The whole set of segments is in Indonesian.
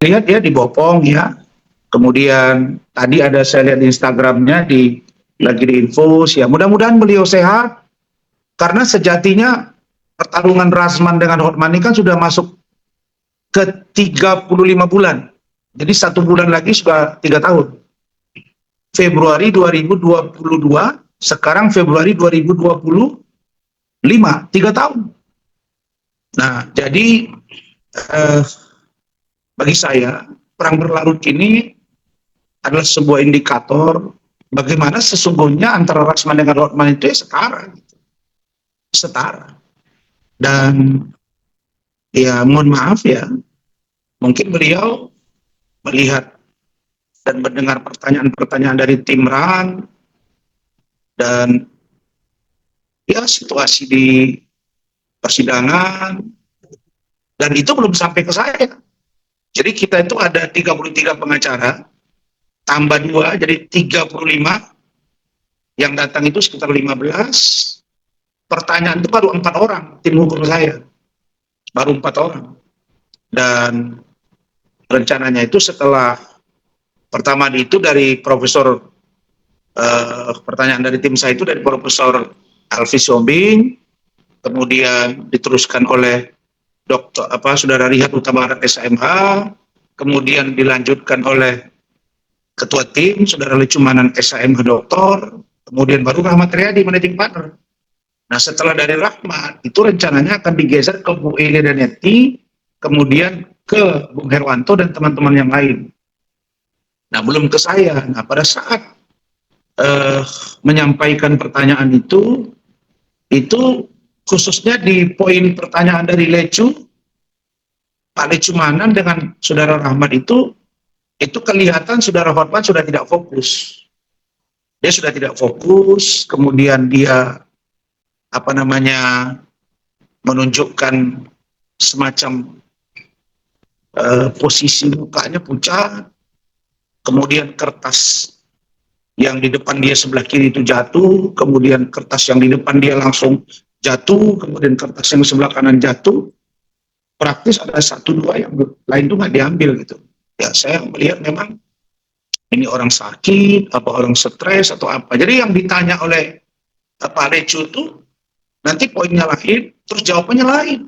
lihat dia dibopong ya. Kemudian tadi ada saya lihat di Instagramnya lagi diinfus ya. Mudah-mudahan beliau sehat karena sejatinya pertarungan Rasman dengan Hotman ini kan sudah masuk ke 35 bulan. Jadi 1 bulan lagi sudah 3 tahun. Februari 2022, sekarang Februari 2025, 3 tahun. Nah, jadi bagi saya perang berlarut ini adalah sebuah indikator bagaimana sesungguhnya antara Rasman dengan Hotman itu ya setara. Dan ya mohon maaf ya, mungkin beliau melihat dan mendengar pertanyaan-pertanyaan dari tim RAN dan ya situasi di persidangan, dan itu belum sampai ke saya. Jadi kita itu ada 33 pengacara, tambah 2, jadi 35, yang datang itu sekitar 15, pertanyaan itu baru 4 orang, tim hukum saya, baru 4 orang. Dan rencananya itu setelah pertama itu dari Profesor, pertanyaan dari tim saya itu dari Profesor Alvis Sombing, kemudian diteruskan oleh Saudara Rihat Utabarat SMH, kemudian dilanjutkan oleh Ketua Tim, Saudara Lecumanan SMH Doktor, kemudian baru Rahmat Riyadi, Managing Partner. Nah setelah dari Rahmat, itu rencananya akan digeser ke Bu Eli dan Neti, kemudian ke Bung Herwanto dan teman-teman yang lain. Nah belum ke saya. Nah pada saat menyampaikan pertanyaan itu khususnya di poin pertanyaan dari Pak Lecumanan dengan Saudara Rahmat itu kelihatan Saudara Hotman sudah tidak fokus. Dia sudah tidak fokus, kemudian dia menunjukkan semacam posisi mukanya pucat, kemudian kertas yang di depan dia sebelah kiri itu jatuh, kemudian kertas yang di depan dia langsung jatuh, kemudian kertas yang sebelah kanan jatuh. Praktis ada 1-2 yang lain itu nggak diambil gitu. Ya saya melihat memang ini orang sakit, apa orang stres atau apa. Jadi yang ditanya oleh Pak Lecu itu nanti poinnya lain, terus jawabannya lain.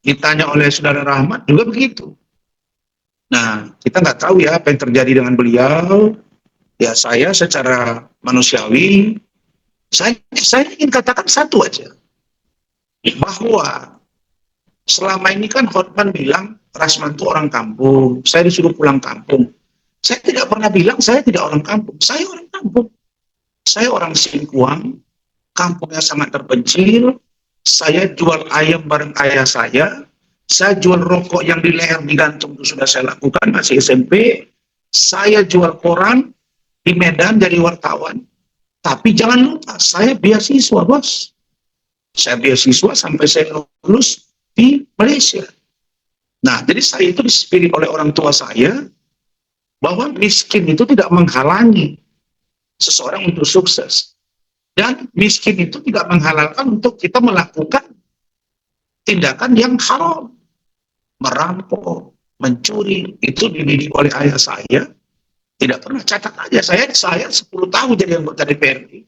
Ditanya oleh Saudara Rahmat juga begitu. Nah kita nggak tahu ya apa yang terjadi dengan beliau. Ya saya secara manusiawi, saya ingin katakan satu aja, bahwa selama ini kan Hotman bilang Rasman itu orang kampung, saya disuruh pulang kampung. Saya tidak pernah bilang saya tidak orang kampung, saya orang kampung. Saya orang Singkuang, kampungnya sangat terpencil, saya jual ayam bareng ayah saya jual rokok yang di leher digantung itu sudah saya lakukan, masih SMP, saya jual koran di Medan jadi wartawan. Tapi jangan lupa, saya beasiswa, bos. Saya beasiswa sampai saya lulus di Malaysia. Nah, jadi saya itu disiplin oleh orang tua saya bahwa miskin itu tidak menghalangi seseorang untuk sukses. Dan miskin itu tidak menghalalkan untuk kita melakukan tindakan yang haram. Merampok, mencuri, itu dididik oleh ayah saya. Tidak pernah, catat aja, saya 10 tahun jadi anggota DPRD.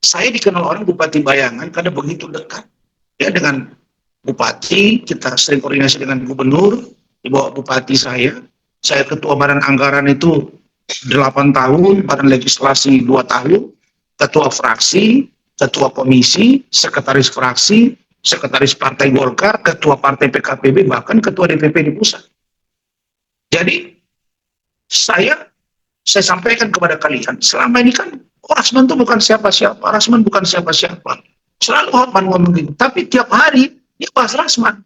Saya dikenal orang Bupati Bayangan karena begitu dekat ya dengan Bupati, kita sering koordinasi dengan Gubernur, di bawah Bupati saya Ketua Badan Anggaran itu 8 tahun, Badan Legislasi 2 tahun, Ketua Fraksi, Ketua Komisi, Sekretaris Fraksi, Sekretaris Partai Golkar, Ketua Partai PKPB, bahkan Ketua DPP di pusat. Jadi saya sampaikan kepada kalian, selama ini kan Rasman itu bukan siapa-siapa, Rasman bukan siapa-siapa. Selalu Hotman ngomong gitu, tapi tiap hari dia bahas Rasman.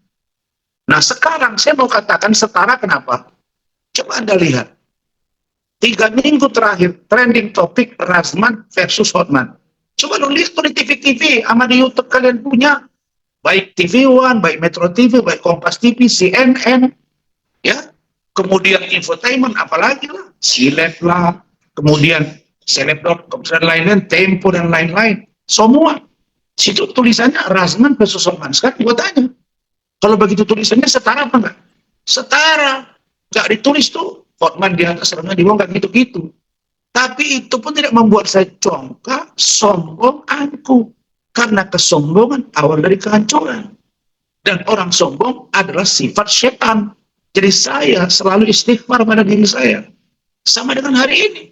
Nah sekarang saya mau katakan setara kenapa? Coba Anda lihat, 3 minggu terakhir trending topik Rasman versus Hotman. Coba lu lihat tuh di TV-TV, sama di YouTube kalian punya, baik TV One, baik Metro TV, baik Kompas TV, CNN, ya. Kemudian infotainment, apalagi lah, Silet lah, kemudian Seleb.com dan lain-lain, Tempo dan lain-lain, semua. Situ tulisannya Rasman versus Hotman. Sekarang gue tanya, kalau begitu tulisannya setara apa enggak? Setara. Nggak ditulis tuh, Hotman di atas, Rahman di bawah, nggak gitu-gitu. Tapi itu pun tidak membuat saya congkak, sombong, angkuh. Karena kesombongan awal dari kehancuran. Dan orang sombong adalah sifat setan. Jadi saya selalu istighfar pada diri saya. Sama dengan hari ini.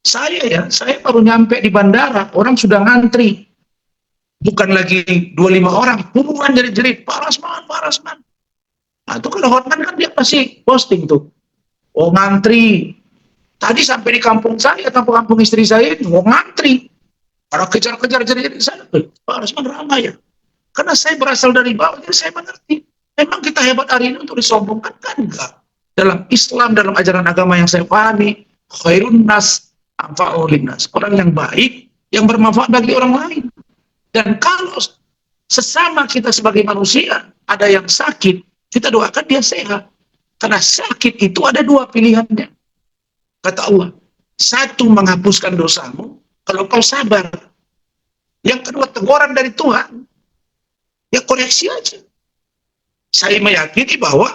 Saya baru nyampe di bandara, orang sudah ngantri. Bukan lagi 25 orang, puluhan jerit-jerit, Pak Rasman, Pak Rasman. Nah, itu kalau Hotman kan dia pasti posting tuh. Oh, ngantri. Tadi sampai di kampung saya, kampung istri saya, mau ngantri. Orang kejar-kejar jerit-jerit saya. Pak Rasman ramai ya. Karena saya berasal dari bawah, jadi saya mengerti. Memang kita hebat hari ini untuk disombongkan, kan enggak. Dalam Islam, dalam ajaran agama yang saya pahami, khairun nas anfa'u linnas. Orang yang baik, yang bermanfaat bagi orang lain. Dan kalau sesama kita sebagai manusia, ada yang sakit, kita doakan dia sehat. Karena sakit itu ada dua pilihannya. Kata Allah, satu menghapuskan dosamu, kalau kau sabar. Yang kedua teguran dari Tuhan, ya koreksi aja. Saya meyakini bahwa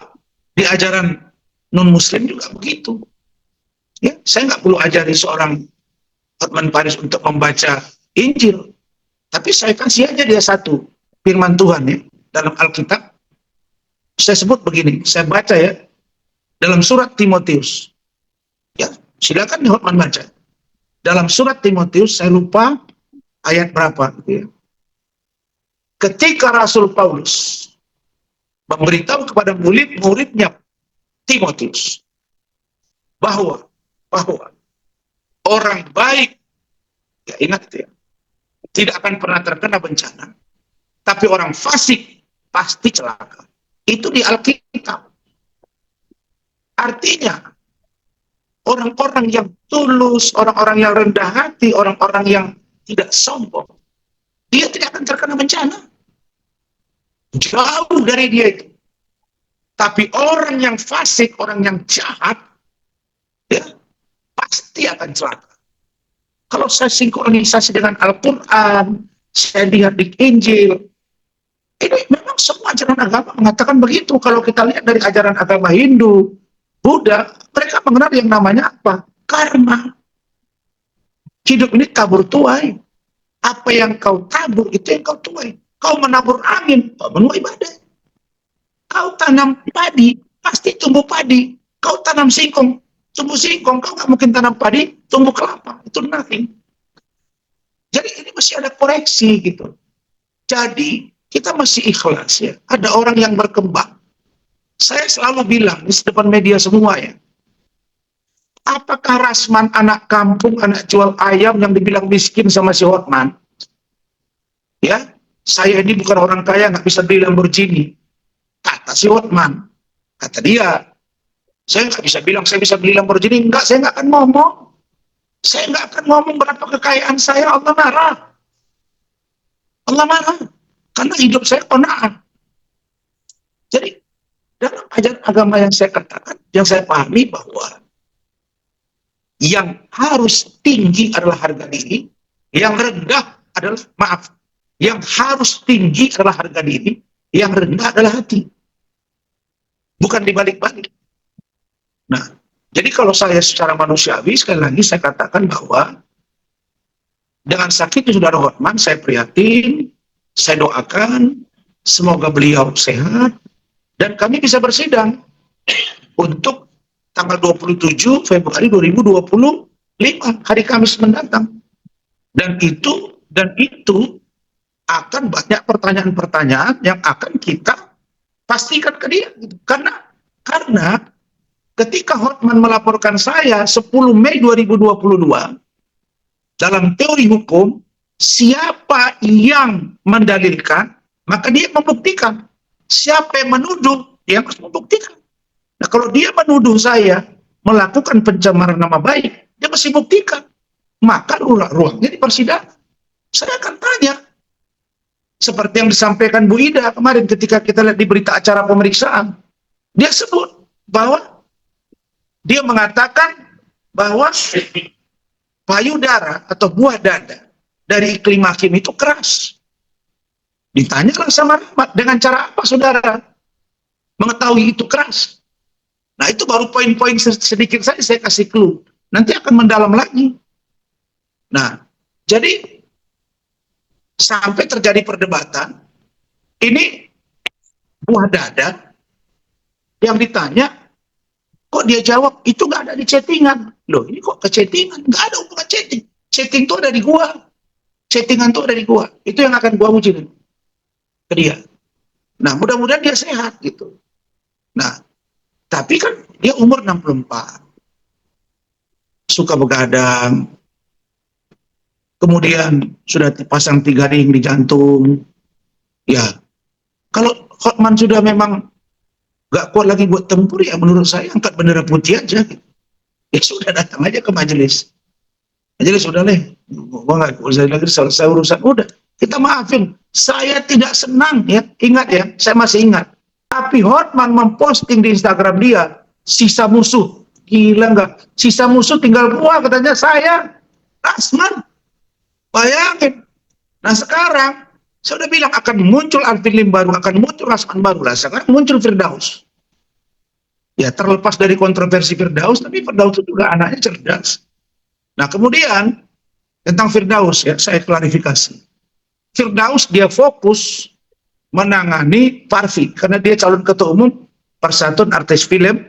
di ajaran non-muslim juga begitu. Ya, saya nggak perlu ajari seorang Hotman Paris untuk membaca Injil. Tapi saya kasih aja dia satu firman Tuhan ya, dalam Alkitab. Saya sebut begini, saya baca ya, dalam surat Timotius. Ya, silakan Hotman baca. Dalam surat Timotius, saya lupa ayat berapa. Gitu ya. Ketika Rasul Paulus memberitahu kepada murid-muridnya Timotius bahwa orang baik, ya ingat itu ya, tidak akan pernah terkena bencana, tapi orang fasik pasti celaka. Itu di Alkitab. Artinya orang-orang yang tulus, orang-orang yang rendah hati, orang-orang yang tidak sombong, dia tidak akan terkena bencana. Jauh dari dia itu. Tapi orang yang fasik, orang yang jahat, ya, pasti akan celaka. Kalau saya sinkronisasi dengan Al-Quran, saya lihat di Injil, ini memang semua ajaran agama mengatakan begitu. Kalau kita lihat dari ajaran agama Hindu, Buddha, mereka mengenal yang namanya apa? Karma. Hidup ini tabur tuai. Apa yang kau tabur, itu yang kau tuai. Kau menabur angin, kau menuai badai. Kau tanam padi, pasti tumbuh padi. Kau tanam singkong, tumbuh singkong. Kau nggak mungkin tanam padi, tumbuh kelapa. Itu nothing. Jadi ini masih ada koreksi gitu. Jadi kita masih ikhlas ya. Ada orang yang berkembang. Saya selalu bilang di depan media semua ya. Apakah Rasman anak kampung, anak jual ayam yang dibilang miskin sama si Hotman? Ya, saya ini bukan orang kaya, nggak bisa beli Lamborghini. Kata si Hotman, kata dia, saya nggak bisa bilang saya bisa beli Lamborghini. Enggak, saya nggak akan ngomong. Saya nggak akan ngomong berapa kekayaan saya. Allah marah. Allah marah. Karena hidup saya qanaah. Jadi, dalam ajaran agama yang saya katakan, yang saya pahami bahwa yang harus tinggi adalah harga diri, yang rendah adalah, yang harus tinggi adalah harga diri, yang rendah adalah hati. Bukan dibalik-balik. Nah, jadi kalau saya secara manusiawi, sekali lagi saya katakan bahwa dengan sakitnya saudara Hotman, saya prihatin, saya doakan, semoga beliau sehat, dan kami bisa bersidang untuk tanggal 27 Februari 2025, hari Kamis mendatang. Dan itu akan banyak pertanyaan-pertanyaan yang akan kita pastikan ke dia. Karena ketika Hotman melaporkan saya 10 Mei 2022, dalam teori hukum, siapa yang mendalilkan, maka dia membuktikan. Siapa yang menuduh, dia harus membuktikan. Nah, kalau dia menuduh saya melakukan pencemaran nama baik, dia mesti buktikan. Maka ruangnya di persidangan. Saya akan tanya. Seperti yang disampaikan Bu Ida kemarin ketika kita lihat di berita acara pemeriksaan. Dia sebut bahwa dia mengatakan bahwa payudara atau buah dada dari iklim hakim itu keras. Ditanyalah sama Rahmat, dengan cara apa saudara mengetahui itu keras? Nah, itu baru poin-poin sedikit saja saya kasih clue. Nanti akan mendalam lagi. Nah, jadi sampai terjadi perdebatan, ini buah dada yang ditanya, kok dia jawab, itu nggak ada di chattingan. Loh, ini kok ke chattingan? Nggak ada hubungan chatting. Chatting itu ada di gua. Chattingan itu ada di gua. Itu yang akan gua uji ke dia. Nah, mudah-mudahan dia sehat gitu. Nah, tapi kan dia umur 64. Suka begadang. Kemudian sudah dipasang 3 ring di jantung. Ya, kalau Hotman sudah memang gak kuat lagi buat tempur, ya menurut saya angkat bendera putih aja. Ya sudah, datang aja ke majelis. Majelis sudah leh, gua gak usah lagi selesai urusan. Udah, kita maafin. Saya tidak senang ya, ingat ya, saya masih ingat. Tapi Hotman memposting di Instagram dia, sisa musuh. Gila nggak? Sisa musuh tinggal gua, katanya saya, Rasman. Bayangin. Nah sekarang, saya udah bilang akan muncul Arvin Lim baru, akan muncul Rasman baru. Lah sekarang muncul Firdaus. Ya terlepas dari kontroversi Firdaus, tapi Firdaus itu juga anaknya cerdas. Nah kemudian, tentang Firdaus ya, saya klarifikasi. Firdaus dia fokus menangani Parvi, karena dia calon ketua umum Persatuan Artis Film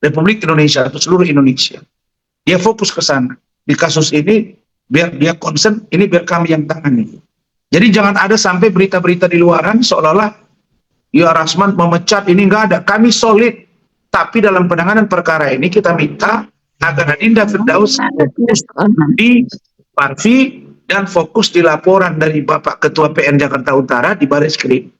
Republik Indonesia atau seluruh Indonesia. Dia fokus ke sana. Di kasus ini, biar dia concern, ini biar kami yang tangani. Jadi jangan ada sampai berita-berita di luaran seolah-olah ya Rasman memecat, ini nggak ada. Kami solid. Tapi dalam penanganan perkara ini kita minta agar Adinda Firdaus fokus di Parvi dan fokus di laporan dari Bapak Ketua PN Jakarta Utara di Baris Krim.